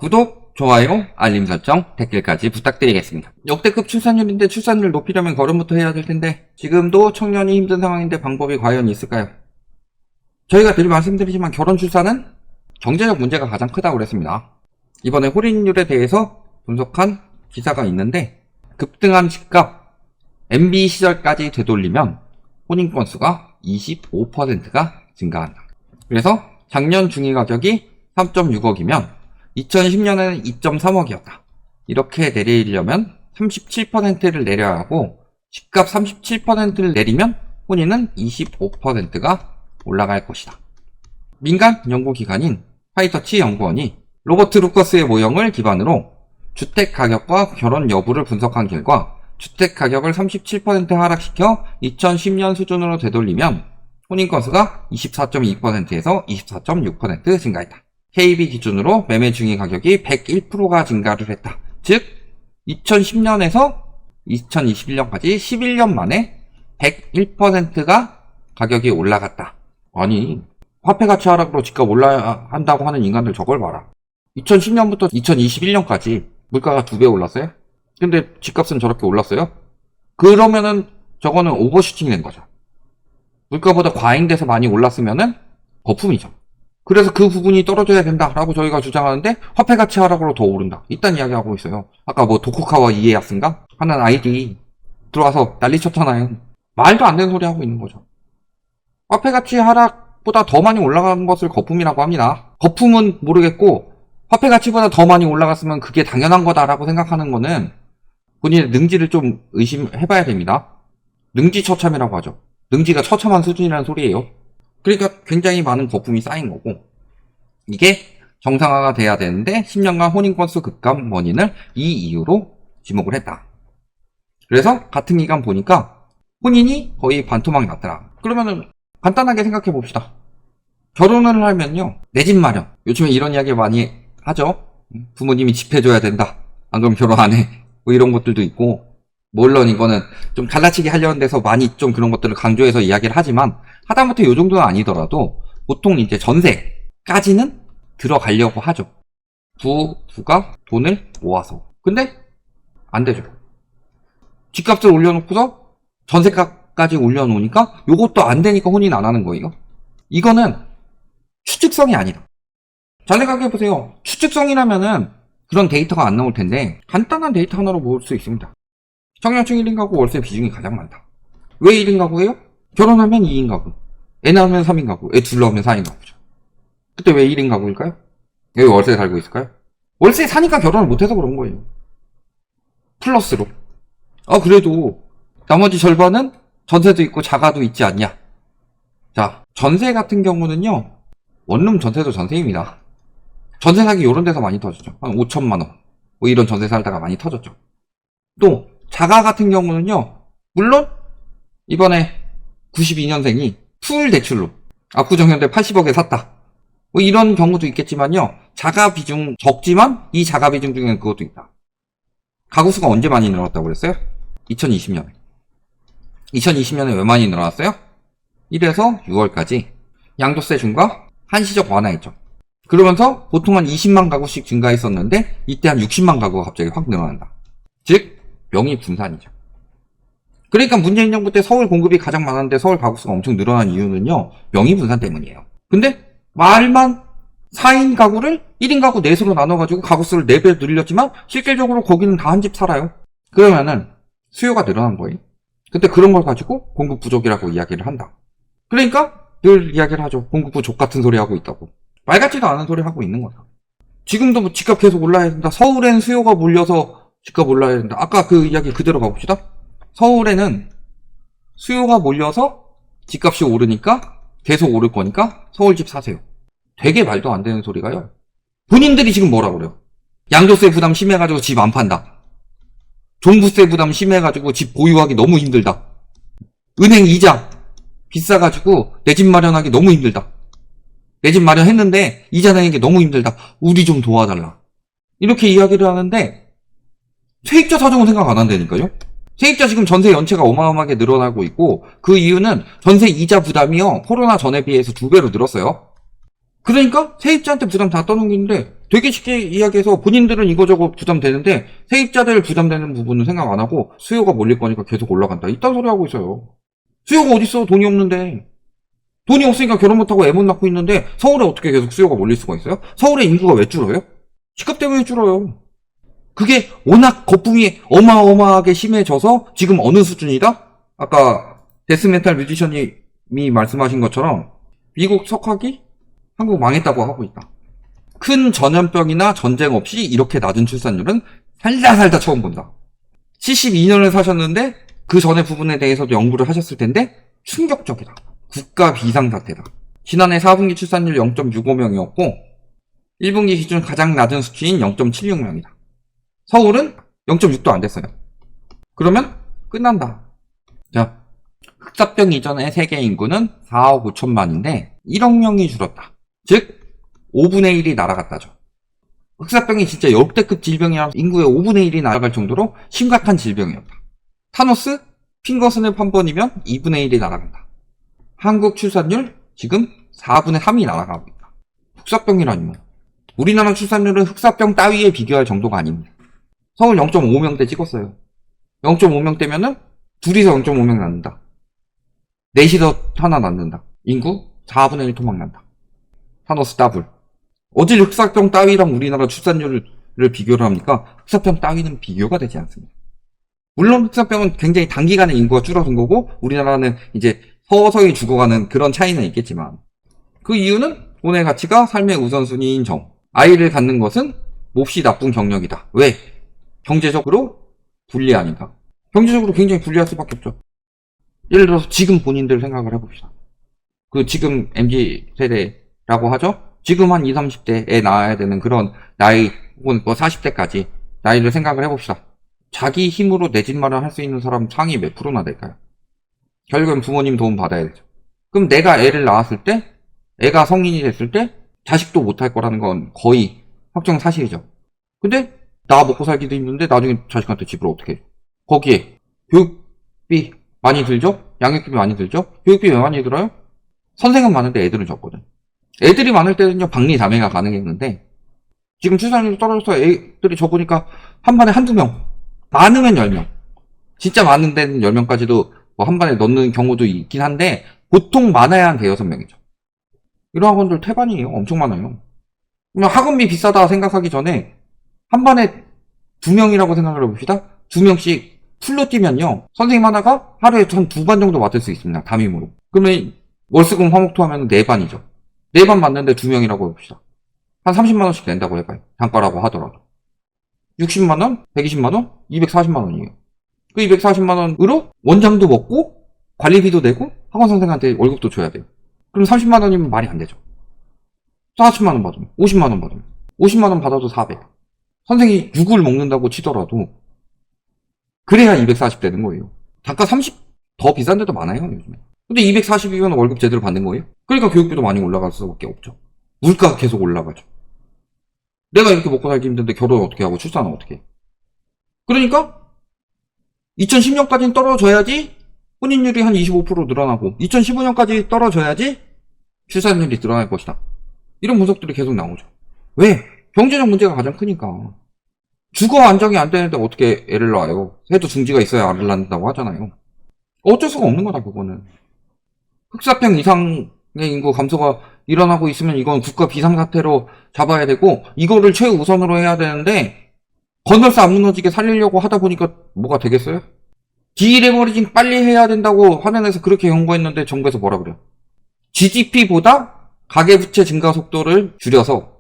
구독, 좋아요, 알림 설정, 댓글까지 부탁드리겠습니다. 역대급 출산율인데 출산율 높이려면 결혼부터 해야 될 텐데 지금도 청년이 힘든 상황인데 방법이 과연 있을까요? 저희가 늘 말씀드리지만 결혼 출산은 경제적 문제가 가장 크다고 그랬습니다. 이번에 홀인율에 대해서 분석한 기사가 있는데 급등한 집값 MB 시절까지 되돌리면 혼인 건수가 25%가 증가한다. 그래서 작년 중위 가격이 3.6억이면 2010년에는 2.3억이었다. 이렇게 내리려면 37%를 내려야 하고 집값 37%를 내리면 혼인은 25%가 올라갈 것이다. 민간 연구기관인 화이터치 연구원이 로버트 루커스의 모형을 기반으로 주택 가격과 결혼 여부를 분석한 결과 주택 가격을 37% 하락시켜 2010년 수준으로 되돌리면 혼인 건수가 24.2%에서 24.6% 증가했다. KB 기준으로 매매 중위 가격이 101%가 증가를 했다. 즉 2010년에서 2021년까지 11년 만에 101%가 가격이 올라갔다. 아니 화폐 가치 하락으로 집값 올라간다고 하는 인간들 저걸 봐라. 2010년부터 2021년까지 물가가 2배 올랐어요? 근데 집값은 저렇게 올랐어요? 그러면은 저거는 오버슈팅 된 거죠. 물가보다 과잉돼서 많이 올랐으면은 거품이죠. 그래서 그 부분이 떨어져야 된다라고 저희가 주장하는데 화폐 가치 하락으로 더 오른다. 이딴 이야기하고 있어요. 아까 뭐 도쿠카와 이에야스인가? 하는 아이디 들어와서 난리 쳤잖아요. 말도 안 되는 소리 하고 있는 거죠. 화폐 가치 하락보다 더 많이 올라간 것을 거품이라고 합니다. 거품은 모르겠고 화폐 가치보다 더 많이 올라갔으면 그게 당연한 거다라고 생각하는 거는 본인의 능지를 좀 의심해봐야 됩니다. 능지처참이라고 하죠. 능지가 처참한 수준이라는 소리예요. 그러니까 굉장히 많은 거품이 쌓인 거고 이게 정상화가 돼야 되는데 10년간 혼인 건수 급감 원인을 이 이유로 지목을 했다. 그래서 같은 기간 보니까 혼인이 거의 반토막 났더라. 그러면은 간단하게 생각해 봅시다. 결혼을 하면요 내 집 마련. 요즘에 이런 이야기 많이 하죠. 부모님이 집 해줘야 된다. 안 그러면 결혼 안 해. 뭐 이런 것들도 있고 물론 이거는 좀 갈라치기 하려는 데서 많이 좀 그런 것들을 강조해서 이야기를 하지만 하다못해 요 정도는 아니더라도 보통 이제 전세까지는 들어가려고 하죠. 부가 돈을 모아서. 근데 안 되죠. 집값을 올려놓고서 전세가까지 올려놓으니까 요것도 안 되니까 혼인 안 하는 거예요. 이거는 추측성이 아니다. 잘 생각해보세요. 추측성이라면은 그런 데이터가 안 나올 텐데 간단한 데이터 하나로 모을 수 있습니다. 청년층 1인 가구 월세 비중이 가장 많다. 왜 1인 가구예요? 결혼하면 2인 가구, 애 낳으면 3인 가구, 애 둘 낳으면 4인 가구죠. 그때 왜 1인 가구일까요? 왜 월세에 살고 있을까요? 월세에 사니까 결혼을 못해서 그런 거예요. 플러스로. 그래도 나머지 절반은 전세도 있고 자가도 있지 않냐. 자, 전세 같은 경우는요 원룸 전세도 전세입니다. 전세 사기 요런 데서 많이 터졌죠. 한 5천만 원 뭐 이런 전세 살다가 많이 터졌죠. 또 자가 같은 경우는요 물론 이번에 92년생이 풀 대출로 압구정현대 80억에 샀다 뭐 이런 경우도 있겠지만요 자가 비중 적지만 이 자가 비중 중에는 그것도 있다. 가구수가 언제 많이 늘었다고 그랬어요? 2020년에 왜 많이 늘어났어요? 1에서 6월까지 양도세 중과 한시적 완화했죠. 그러면서 보통 한 20만 가구씩 증가했었는데 이때 한 60만 가구가 갑자기 확 늘어난다. 즉 명의 분산이죠. 그러니까 문재인 정부 때 서울 공급이 가장 많았는데 서울 가구수가 엄청 늘어난 이유는요 명의 분산 때문이에요. 근데 말만 4인 가구를 1인 가구 넷으로 나눠가지고 가구수를 4배 늘렸지만 실질적으로 거기는 다 한 집 살아요. 그러면은 수요가 늘어난 거예요. 근데 그런 걸 가지고 공급 부족이라고 이야기를 한다. 그러니까 늘 이야기를 하죠. 공급 부족 같은 소리 하고 있다고. 말 같지도 않은 소리 하고 있는 거죠. 지금도 뭐 집값 계속 올라야 된다. 서울엔 수요가 몰려서 집값 올라야 된다. 아까 그 이야기 그대로 가봅시다. 서울에는 수요가 몰려서 집값이 오르니까 계속 오를 거니까 서울집 사세요. 되게 말도 안 되는 소리가요. 본인들이 지금 뭐라 그래요? 양도세 부담 심해가지고 집 안 판다. 종부세 부담 심해가지고 집 보유하기 너무 힘들다. 은행 이자 비싸가지고 내 집 마련하기 너무 힘들다. 내 집 마련했는데 이자 내는 게 너무 힘들다. 우리 좀 도와달라. 이렇게 이야기를 하는데 세입자 사정은 생각 안 한다니까요. 세입자 지금 전세 연체가 어마어마하게 늘어나고 있고 그 이유는 전세 이자 부담이요 코로나 전에 비해서 2배로 늘었어요. 그러니까 세입자한테 부담 다 떠넘기는데 되게 쉽게 이야기해서 본인들은 이거저거 부담되는데 세입자들 부담되는 부분은 생각 안 하고 수요가 몰릴 거니까 계속 올라간다. 이딴 소리 하고 있어요. 수요가 어딨어? 돈이 없는데. 돈이 없으니까 결혼 못하고 애 못 낳고 있는데 서울에 어떻게 계속 수요가 몰릴 수가 있어요? 서울의 인구가 왜 줄어요? 집값 때문에 줄어요. 그게 워낙 거품이 어마어마하게 심해져서 지금 어느 수준이다? 아까 데스메탈 뮤지션님이 말씀하신 것처럼 미국 석학이 한국 망했다고 하고 있다. 큰 전염병이나 전쟁 없이 이렇게 낮은 출산율은 살다 처음 본다. 72년을 사셨는데 그 전에 부분에 대해서도 연구를 하셨을 텐데 충격적이다. 국가 비상사태다. 지난해 4분기 출산율 0.65명이었고 1분기 기준 가장 낮은 수치인 0.76명이다. 서울은 0.6도 안 됐어요. 그러면 끝난다. 자, 흑사병 이전의 세계 인구는 4억 5천만인데 1억 명이 줄었다. 즉 5분의 1이 날아갔다죠. 흑사병이 진짜 역대급 질병이라 인구의 5분의 1이 날아갈 정도로 심각한 질병이었다. 타노스, 핑거스냅 한 번이면 2분의 1이 날아간다. 한국 출산율 지금 4분의 3이 날아가고 있다. 흑사병이라니 뭐. 우리나라 출산율은 흑사병 따위에 비교할 정도가 아닙니다. 서울 0.5명대 찍었어요. 0.5명대면은 둘이서 0.5명 낳는다. 넷이서 하나 낳는다. 인구 4분의 1 토막 난다. 타노스 더블. 어딜 흑사병 따위랑 우리나라 출산율을 비교를 합니까? 흑사병 따위는 비교가 되지 않습니다. 물론 흑사병은 굉장히 단기간에 인구가 줄어든 거고 우리나라는 이제 서서히 죽어가는 그런 차이는 있겠지만 그 이유는 돈의 가치가 삶의 우선순위인 점. 아이를 갖는 것은 몹시 나쁜 경력이다. 왜? 경제적으로 불리하니까. 경제적으로 굉장히 불리할 수밖에 없죠. 예를 들어서 지금 본인들 생각을 해봅시다. 그 지금 MZ세대라고 하죠? 지금 한 20, 30대에 낳아야 되는 그런 나이 혹은 뭐 40대까지 나이를 생각을 해봅시다. 자기 힘으로 내 집 마련할 수 있는 사람 상위 몇 프로나 될까요? 결국엔 부모님 도움 받아야 되죠. 그럼 내가 애를 낳았을 때 애가 성인이 됐을 때 자식도 못할 거라는 건 거의 확정 사실이죠. 근데 나 먹고 살기도 힘든데 나중에 자식한테 집을 어떻게 해? 거기에 교육비 많이 들죠? 양육비비 많이 들죠? 교육비 왜 많이 들어요? 선생은 많은데 애들은 적거든. 애들이 많을 때는요 박리 다매가 가능했는데 지금 출산율이 떨어져서 애들이 적으니까 한 반에 한두 명, 많으면 10명, 진짜 많은 데는 10명까지도 뭐 한 반에 넣는 경우도 있긴 한데 보통 많아야 한 대여섯 명이죠. 이런 학원들 태반이에요. 엄청 많아요. 그러면 학원비 비싸다 생각하기 전에 한 반에 2명이라고 생각을 해봅시다. 2명씩 풀로 뛰면요 선생님 하나가 하루에 한 2반 정도 맡을 수 있습니다. 담임으로. 그러면 월수금 화목토 하면 4반이죠. 4반 맞는데 2명이라고 해봅시다. 한 30만원씩 낸다고 해봐요. 단가라고 하더라도. 60만원? 120만원? 240만원이에요. 그 240만원으로 원장도 먹고 관리비도 내고 학원 선생한테 월급도 줘야 돼요. 그럼 30만원이면 말이 안 되죠. 40만원 받으면 50만원 받으면 50만원 받아도 400. 선생이 6을 먹는다고 치더라도 그래야 240 되는 거예요. 단가 30 더 비싼 데도 많아요 요즘에. 근데 240이면 월급 제대로 받는 거예요? 그러니까 교육비도 많이 올라갈 수밖에 없죠. 물가가 계속 올라가죠. 내가 이렇게 먹고 살기 힘든데 결혼 어떻게 하고 출산은 어떻게 해? 그러니까 2010년까지는 떨어져야지 혼인율이 한 25% 늘어나고 2015년까지 떨어져야지 출산율이 늘어날 것이다. 이런 분석들이 계속 나오죠. 왜? 경제적 문제가 가장 크니까. 주거 안정이 안 되는데 어떻게 애를 낳아요? 해도 중지가 있어야 애를 낳는다고 하잖아요. 어쩔 수가 없는 거다 그거는. 흑사병 이상의 인구 감소가 일어나고 있으면 이건 국가 비상사태로 잡아야 되고 이거를 최우선으로 해야 되는데 건설사 안 무너지게 살리려고 하다 보니까 뭐가 되겠어요? 디레버리징 빨리 해야 된다고 화면에서 그렇게 경고했는데 정부에서 뭐라 그래요? GDP보다 가계부채 증가 속도를 줄여서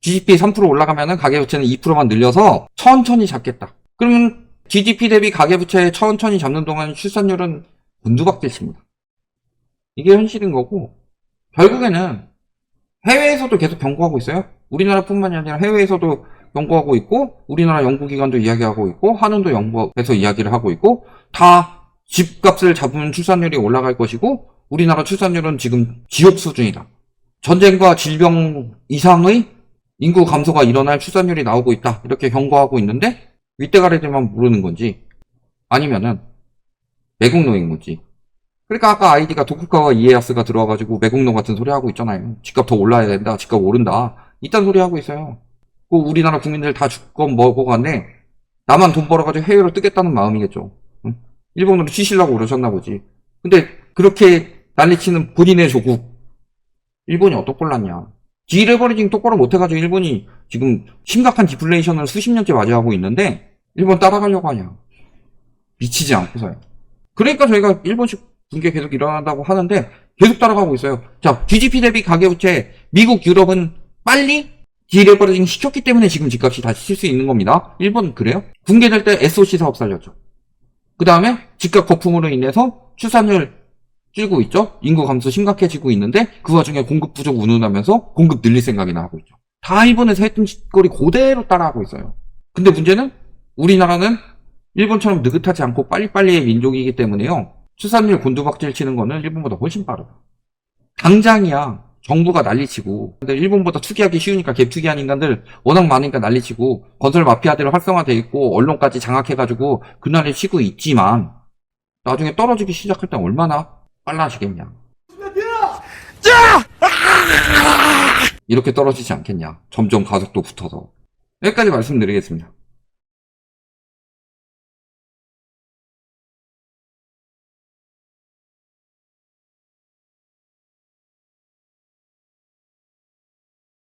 GDP 3% 올라가면은 가계부채는 2%만 늘려서 천천히 잡겠다. 그러면 GDP 대비 가계부채 천천히 잡는 동안 출산율은 곤두박질 칩니다. 이게 현실인 거고 결국에는 해외에서도 계속 경고하고 있어요. 우리나라뿐만이 아니라 해외에서도 경고하고 있고 우리나라 연구기관도 이야기하고 있고 한은도 연구에서 이야기를 하고 있고 다 집값을 잡으면 출산율이 올라갈 것이고 우리나라 출산율은 지금 지옥 수준이다. 전쟁과 질병 이상의 인구 감소가 일어날 출산율이 나오고 있다. 이렇게 경고하고 있는데 윗대가리들만 모르는 건지 아니면은 매국노인 건지. 그러니까 아까 아이디가 도쿠가와 이에야스가 들어와가지고 매국노 같은 소리 하고 있잖아요. 집값 더 올라야 된다. 집값 오른다. 이딴 소리 하고 있어요. 우리나라 국민들 다 죽건 뭐고 간에 나만 돈 벌어가지고 해외로 뜨겠다는 마음이겠죠. 응? 일본으로 치시려고 그러셨나 보지. 근데 그렇게 난리치는 본인의 조국 일본이 어떡골랐냐. 디레버리징 똑바로 못해가지고 일본이 지금 심각한 디플레이션을 수십 년째 맞이하고 있는데 일본 따라가려고 하냐. 미치지 않고서요. 그러니까 저희가 일본식 붕괴 계속 일어난다고 하는데 계속 따라가고 있어요. 자, GDP 대비 가계부채 미국, 유럽은 빨리 디레버리징 시켰기 때문에 지금 집값이 다시 칠 수 있는 겁니다. 일본 그래요? 붕괴될 때 SOC 사업 살렸죠. 그 다음에 집값 거품으로 인해서 출산율 찌고 있죠. 인구 감소 심각해지고 있는데 그 와중에 공급 부족 운운하면서 공급 늘릴 생각이나 하고 있죠. 다 일본에서 했던 짓거리 그대로 따라하고 있어요. 근데 문제는 우리나라는 일본처럼 느긋하지 않고 빨리빨리의 민족이기 때문에요. 출산율 곤두박질 치는 거는 일본보다 훨씬 빠르다. 당장이야. 정부가 난리치고 근데 일본보다 투기하기 쉬우니까 갭투기한 인간들 워낙 많으니까 난리치고 건설 마피아들 활성화돼 있고 언론까지 장악해가지고 그날을 치고 있지만 나중에 떨어지기 시작할 때 얼마나 빨라지겠냐. 이렇게 떨어지지 않겠냐. 점점 가속도 붙어서. 여기까지 말씀드리겠습니다.